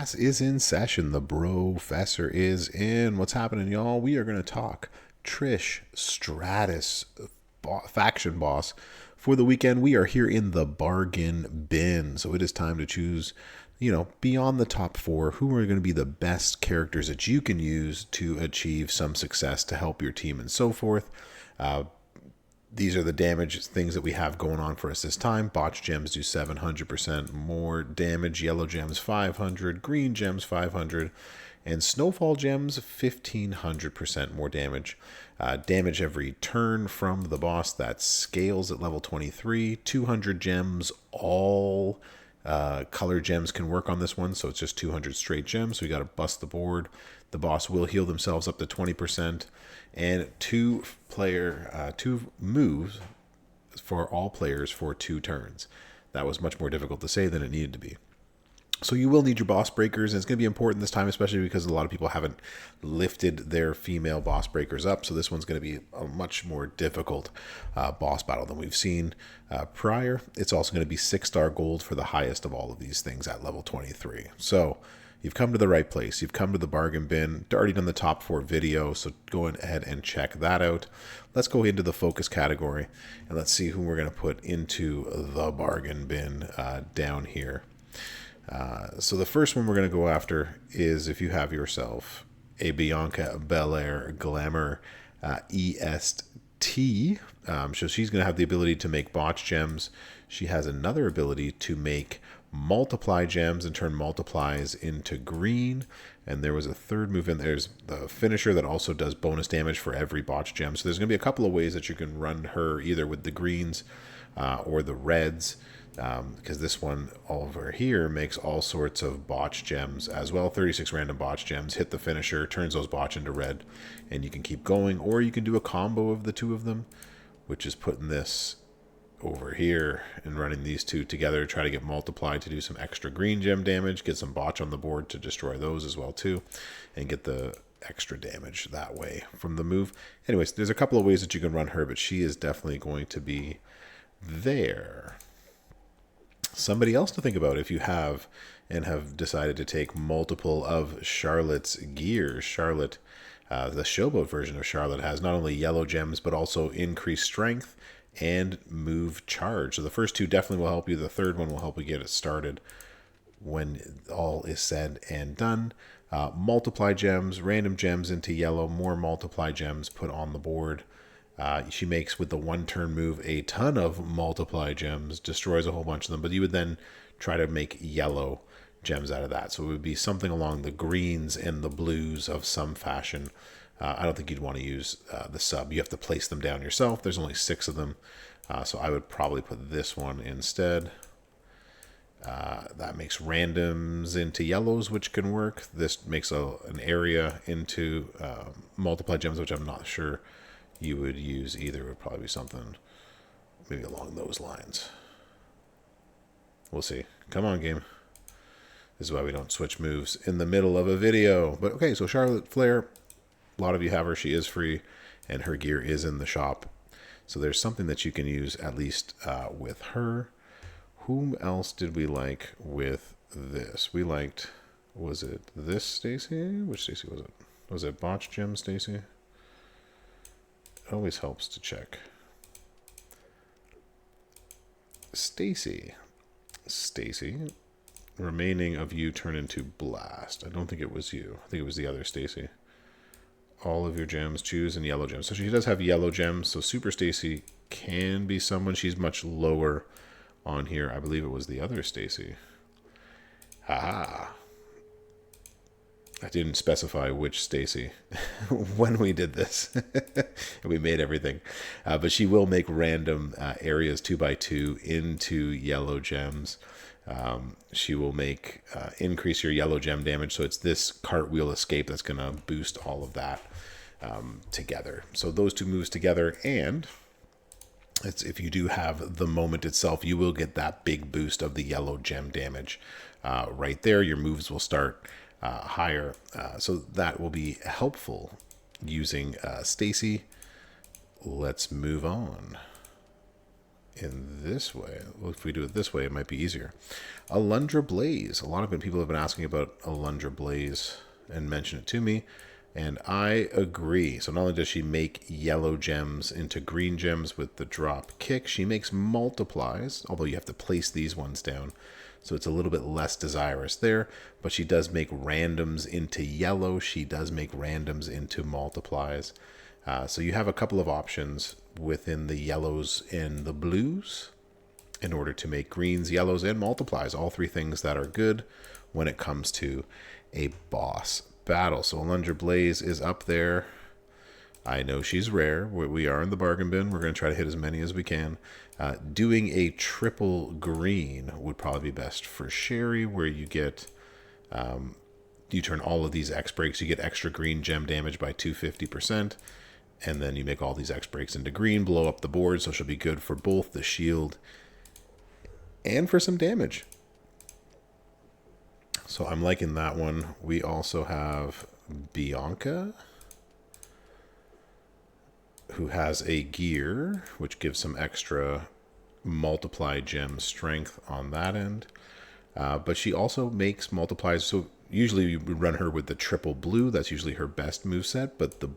Class is in session. The Brofessor is in. What's happening, y'all? We are going to talk Trish Stratus, faction boss. For the weekend, we are here in the bargain bin. So it is time to choose, beyond the top four, who are going to be the best characters that you can use to achieve some success to help your team and so forth. These are the damage things that we have going on for us this time. Botch gems do 700% more damage. Yellow gems 500. Green gems 500. And snowfall gems 1500% more damage. Damage every turn from the boss. That scales at level 23. 200 gems. All color gems can work on this one. So it's just 200 straight gems. So we got to bust the board. The boss will heal themselves up to 20%. And two moves for all players for 2 turns. That was much more difficult to say than it needed to be. So you will need your boss breakers, and it's going to be important this time, especially because a lot of people haven't lifted their female boss breakers up. So this one's going to be a much more difficult boss battle than we've seen prior. It's also going to be 6-star gold for the highest of all of these things at level 23. So you've come to the right place. You've come to the bargain bin. Already done the top 4 video, so go ahead and check that out. Let's go into the focus category, and let's see who we're going to put into the bargain bin down here. So the first one we're going to go after is if you have yourself a Bianca Belair Glamour EST. So she's going to have the ability to make botch gems. She has another ability to make multiply gems and turn multiplies into green. And there was a third move in there's the finisher that also does bonus damage for every botch gem. So there's going to be a couple of ways that you can run her, either with the greens or the reds. Because this one over here makes all sorts of botch gems as well. 36 random botch gems, hit the finisher, turns those botch into red, and you can keep going. Or you can do a combo of the two of them, which is putting this over here and running these two together to try to get multiplied to do some extra green gem damage, get some botch on the board to destroy those as well too, and get the extra damage that way from the move. Anyways, there's a couple of ways that you can run her, but she is definitely going to be there. Somebody else to think about if you have decided to take multiple of Charlotte's gears. Charlotte, the showboat version of Charlotte, has not only yellow gems but also increased strength and move charge. So the first two definitely will help you. The third one will help you get it started when all is said and done. Multiply gems, random gems into yellow, more multiply gems put on the board. She makes, with the 1-turn move, a ton of multiply gems, destroys a whole bunch of them, but you would then try to make yellow gems out of that. So it would be something along the greens and the blues of some fashion. I don't think you'd want to use the sub. You have to place them down yourself. There's only 6 of them, so I would probably put this one instead. That makes randoms into yellows, which can work. This makes an area into multiply gems, which I'm not sure you would use either. It would probably be something maybe along those lines. We'll see. Come on, game. This is why we don't switch moves in the middle of a video. But okay, so Charlotte Flair, a lot of you have her. She is free, and her gear is in the shop. So there's something that you can use at least with her. Whom else did we like with this? We liked, was it this Stacy? Which Stacy was it? Was it Botch Gem Stacy? It always helps to check. Stacy, remaining of you turn into blast. I don't think it was you. I think it was the other Stacy. All of your gems, choose, and yellow gems. So she does have yellow gems. So Super Stacy can be someone. She's much lower on here. I believe it was the other Stacy. Haha. I didn't specify which Stacy when we did this. We made everything. But she will make random areas 2x2 into yellow gems. She will make increase your yellow gem damage. So it's this cartwheel escape that's going to boost all of that together. So those two moves together, and if you do have the moment itself, you will get that big boost of the yellow gem damage right there. Your moves will start higher, so that will be helpful using Stacy. Let's move on. in this way. Well, if we do it this way, it might be easier. Alundra Blaze. A lot of people have been asking about Alundra Blaze and mention it to me, and I agree. So not only does she make yellow gems into green gems with the drop kick, she makes multiplies, although you have to place these ones down, so it's a little bit less desirous there, but she does make randoms into yellow. She does make randoms into multiplies. So you have a couple of options within the yellows and the blues in order to make greens, yellows, and multiplies. All three things that are good when it comes to a boss battle. So Alundra Blaze is up there. I know she's rare. We are in the bargain bin. We're going to try to hit as many as we can. Doing a triple green would probably be best for Sherry, where you get... you turn all of these X breaks. You get extra green gem damage by 250%. And then you make all these X breaks into green, blow up the board, so she'll be good for both the shield and for some damage. So I'm liking that one. We also have Bianca, who has a gear, which gives some extra multiply gem strength on that end. But she also makes multiplies. So usually you would run her with the triple blue. That's usually her best moveset, but the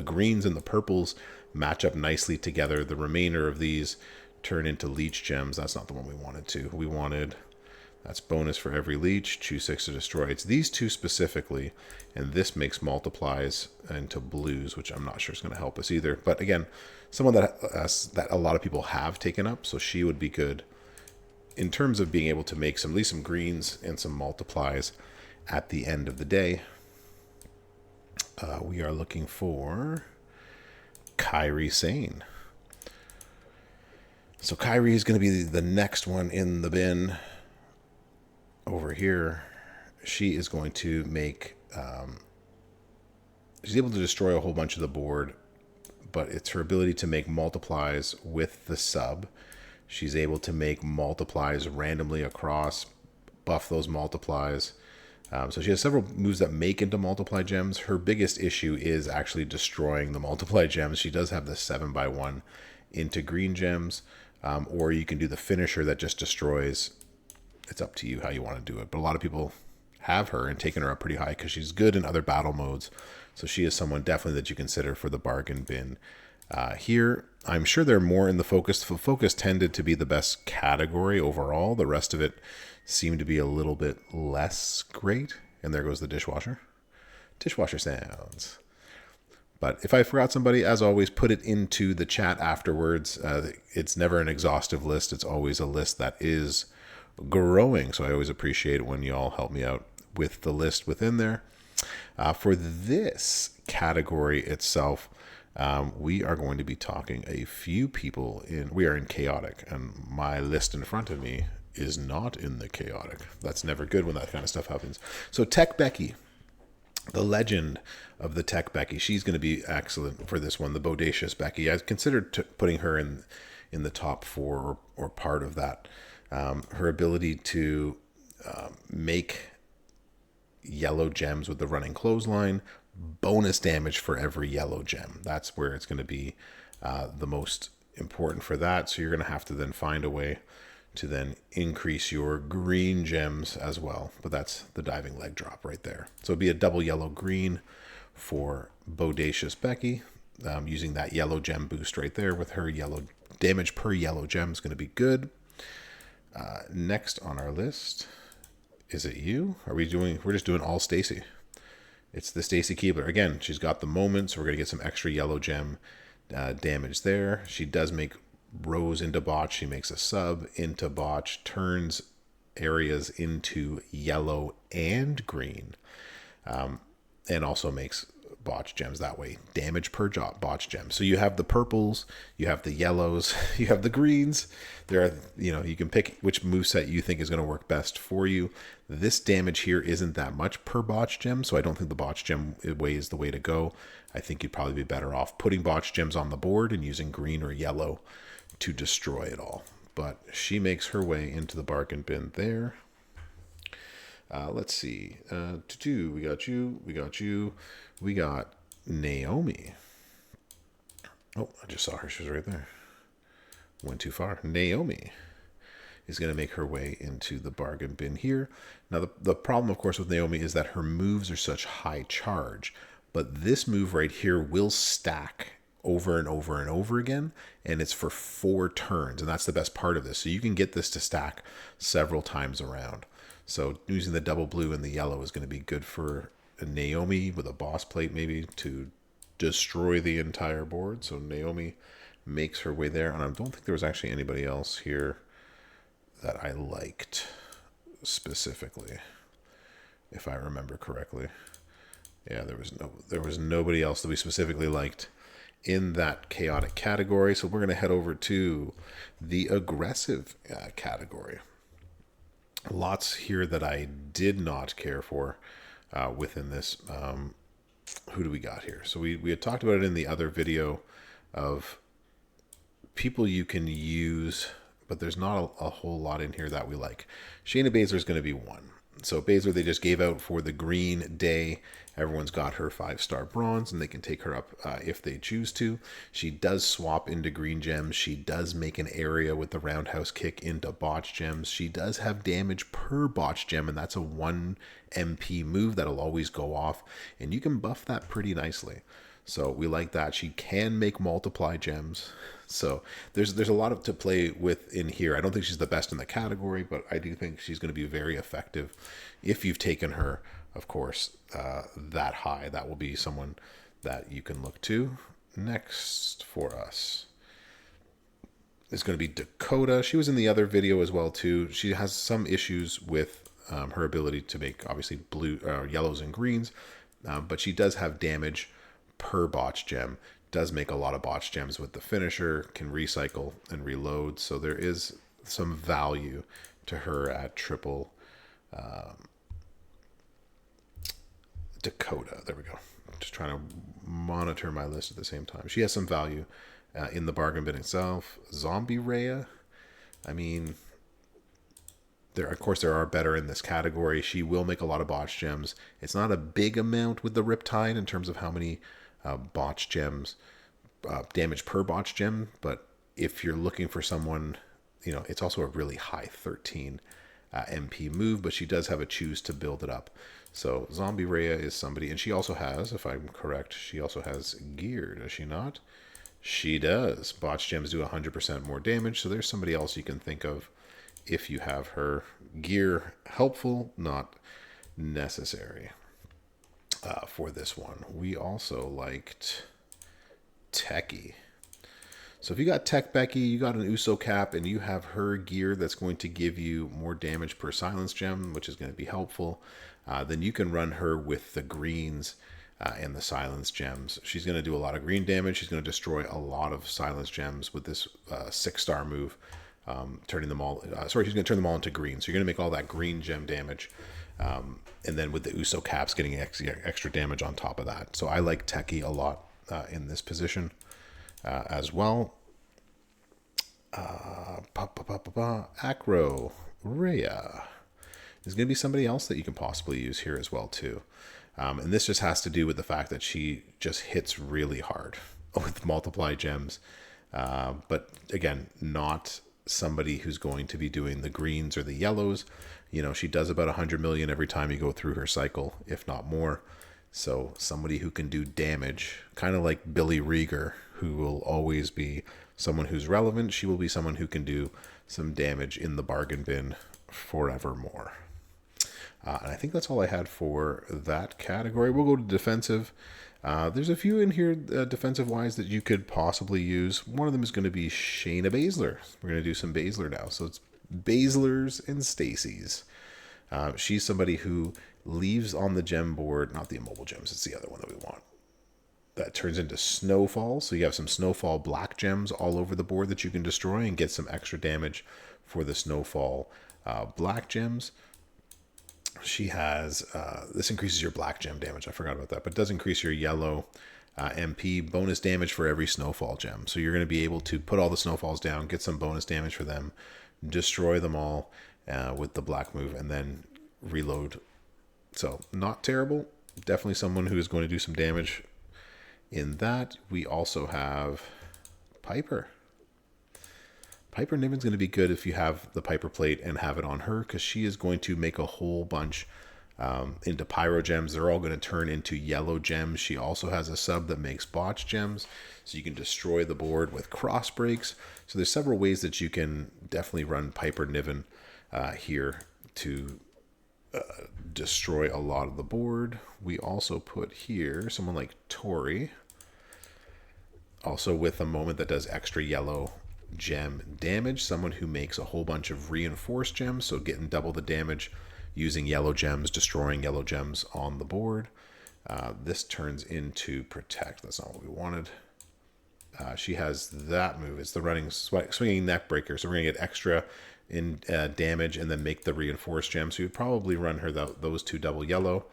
greens and the purples match up nicely together. The remainder of these turn into leech gems. That's not the one we wanted to. We wanted, that's bonus for every leech, choose 6 to destroy. It's these two specifically, and this makes multiplies into blues, which I'm not sure is going to help us either. But again, someone that a lot of people have taken up, so she would be good in terms of being able to make at least some greens and some multiplies at the end of the day. We are looking for Kairi Sane. So Kairi is going to be the next one in the bin over here. She is going to make... she's able to destroy a whole bunch of the board, but it's her ability to make multiplies with the sub. She's able to make multiplies randomly across, buff those multiplies. So she has several moves that make into multiply gems. Her biggest issue is actually destroying the multiply gems. She does have the 7x1 into green gems, or you can do the finisher that just destroys. It's up to you how you want to do it. But a lot of people have her and taken her up pretty high because she's good in other battle modes. So she is someone definitely that you consider for the bargain bin. Here, I'm sure they're more in the focus. Focus tended to be the best category overall. The rest of it seemed to be a little bit less great. And there goes the dishwasher. Dishwasher sounds. But if I forgot somebody, as always, put it into the chat afterwards. It's never an exhaustive list. It's always a list that is growing. So I always appreciate it when you all help me out with the list within there. For this category itself, we are going to be talking a few people in. We are in chaotic, and my list in front of me is not in the chaotic. That's never good when that kind of stuff happens. So Tech Becky, the legend of the Tech Becky, she's going to be excellent for this one. The Bodacious Becky, I considered putting her in the top 4 or part of that. Her ability to make yellow gems with the running clothesline, bonus damage for every yellow gem. That's where it's going to be the most important for that. So you're going to have to then find a way to then increase your green gems as well. But that's the diving leg drop right there. So it'd be a double yellow green for Bodacious Becky, using that yellow gem boost right there with her yellow damage per yellow gem is going to be good. Next on our list, is it you? We're just doing all Stacy. It's the Stacy Keebler. Again, she's got the moment, so we're going to get some extra yellow gem damage there. She does make Rose into botch. She makes a sub into botch, turns areas into yellow and green, and also makes botch gems that way. Damage per botch gem. So you have the purples, you have the yellows, you have the greens. There are, you can pick which moveset you think is going to work best for you. This damage here isn't that much per botch gem, so I don't think the botch gem way is the way to go. I think you'd probably be better off putting botch gems on the board and using green or yellow to destroy it all. But she makes her way into the bargain bin there. Let's see. We got you. We got Naomi. Oh, I just saw her. She was right there. Went too far. Naomi is going to make her way into the bargain bin here. Now, the problem, of course, with Naomi is that her moves are such high charge. But this move right here will stack over and over and over again, and it's for 4 turns, and that's the best part of this. So you can get this to stack several times around. So using the double blue and the yellow is going to be good for Naomi with a boss plate maybe to destroy the entire board. So Naomi makes her way there, and I don't think there was actually anybody else here that I liked specifically, if I remember correctly. Yeah, there was nobody else that we specifically liked in that chaotic category. So we're going to head over to the aggressive category. Lots here that I did not care for within this. Who do we got here? So we had talked about it in the other video of people you can use, but there's not a whole lot in here that we like. Shayna Baszler is going to be one. So Baszler, they just gave out for the green day. Everyone's got her 5-star bronze, and they can take her up if they choose to. She does swap into green gems. She does make an area with the roundhouse kick into botch gems. She does have damage per botch gem, and that's a 1 MP move that'll always go off, and you can buff that pretty nicely. So we like that. She can make multiply gems. So there's a lot to play with in here. I don't think she's the best in the category, but I do think she's going to be very effective if you've taken her, of course, that high. That will be someone that you can look to. Next for us is going to be Dakota. She was in the other video as well too. She has some issues with her ability to make obviously blue, yellows and greens, but she does have damage per botch gem, does make a lot of botch gems with the finisher, can recycle and reload, so there is some value to her at triple Dakota. There we go. Just trying to monitor my list at the same time. She has some value in the bargain bin itself. Zombie Rhea, I mean, of course there are better in this category. She will make a lot of botch gems. It's not a big amount with the Riptide in terms of how many botch gems, damage per botch gem, but if you're looking for someone, it's also a really high 13 MP move, but she does have a choose to build it up. So Zombie Rhea is somebody, and she also has, if I'm correct, she also has gear, does she not? She does. Botch gems do 100% more damage, so there's somebody else you can think of if you have her. Gear, helpful, not necessary. For this one, we also liked Techie. So if you got Tech Becky, you got an Uso cap, and you have her gear that's going to give you more damage per silence gem, which is going to be helpful, then you can run her with the greens and the silence gems. She's going to do a lot of green damage. She's going to destroy a lot of silence gems with this 6-star move, turning them all. She's going to turn them all into green. So you're going to make all that green gem damage. And then with the Uso caps getting extra damage on top of that. So I like Techie a lot in this position as well. Acro Rhea is going to be somebody else that you can possibly use here as well too. And this just has to do with the fact that she just hits really hard with multiply gems. But again, not somebody who's going to be doing the greens or the yellows. She does about 100 million every time you go through her cycle, if not more. So somebody who can do damage, kind of like Billy Rieger, who will always be someone who's relevant. She will be someone who can do some damage in the bargain bin forevermore. And I think that's all I had for that category. We'll go to defensive. There's a few in here defensive-wise that you could possibly use. One of them is going to be Shayna Baszler. We're going to do some Baszler now. So it's Baszlers and Stacy's. She's somebody who leaves on the gem board, not the immobile gems, it's the other one that we want. That turns into snowfall. So you have some snowfall black gems all over the board that you can destroy and get some extra damage for the snowfall black gems. She has, this increases your black gem damage. I forgot about that, but it does increase your yellow MP bonus damage for every snowfall gem. So you're going to be able to put all the snowfalls down, get some bonus damage for them, destroy them all with the black move, and then reload. So not terrible. Definitely someone who is going to do some damage in that. We also have Piper. Piper Niven's going to be good if you have the Piper plate and have it on her, because she is going to make a whole bunch into pyro gems. They're all going to turn into yellow gems. She also has a sub that makes botch gems, so you can destroy the board with cross breaks. So there's several ways that you can definitely run Piper Niven here to destroy a lot of the board. We also put here someone like Tori, also with a moment that does extra yellow gem damage, someone who makes a whole bunch of reinforced gems, so getting double the damage using yellow gems, destroying yellow gems on the board. This turns into protect. That's not what we wanted. She has that move. It's the running swinging neck breaker, so we're going to get extra in damage and then make the reinforced gem. So you'd probably run her those two double yellow.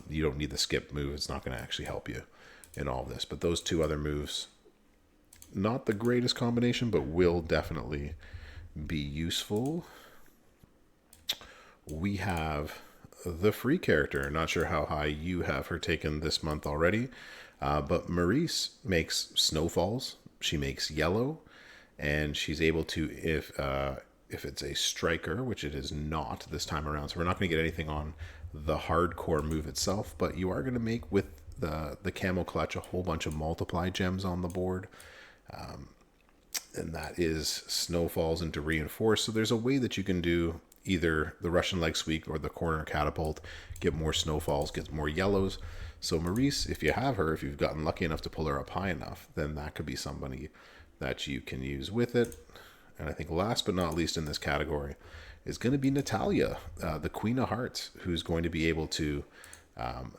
You don't need the skip move. It's not going to actually help you in all of this. But those two other moves, not the greatest combination, but will definitely be useful. We have the free character. Not sure how high you have her taken this month already, but Maurice makes snowfalls. She makes yellow, and she's able to, if it's a striker, which it is not this time around, so we're not going to get anything on the hardcore move itself, but you are going to make with the camel clutch a whole bunch of multiply gems on the board. And that is snowfalls into reinforce. So there's a way that you can do either the Russian leg sweep or the corner catapult, get more snowfalls, get more yellows. So Maurice, if you have her, if you've gotten lucky enough to pull her up high enough, then that could be somebody that you can use with it. And I think last but not least in this category is going to be Natalia, the Queen of Hearts, who's going to be able to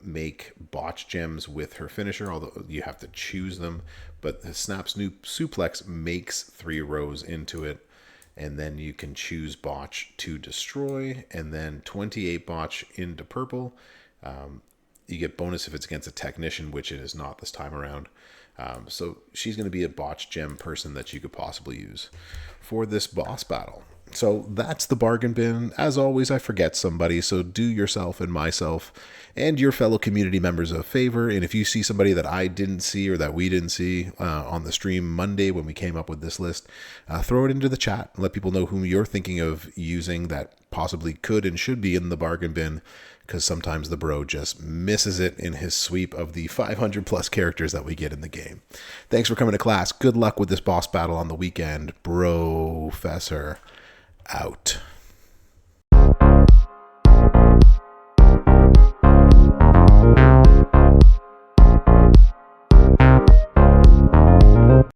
make botch gems with her finisher, although you have to choose them. But the Snap Snoop Suplex makes 3 rows into it, and then you can choose botch to destroy, and then 28 botch into purple. You get bonus if it's against a technician, which it is not this time around. So she's going to be a botch gem person that you could possibly use for this boss battle. So that's the bargain bin. As always, I forget somebody, so do yourself and myself and your fellow community members a favor. And if you see somebody that I didn't see or that we didn't see on the stream Monday when we came up with this list, throw it into the chat and let people know whom you're thinking of using that possibly could and should be in the bargain bin, because sometimes the bro just misses it in his sweep of the 500 plus characters that we get in the game. Thanks for coming to class. Good luck with this boss battle on the weekend. Brofessor out.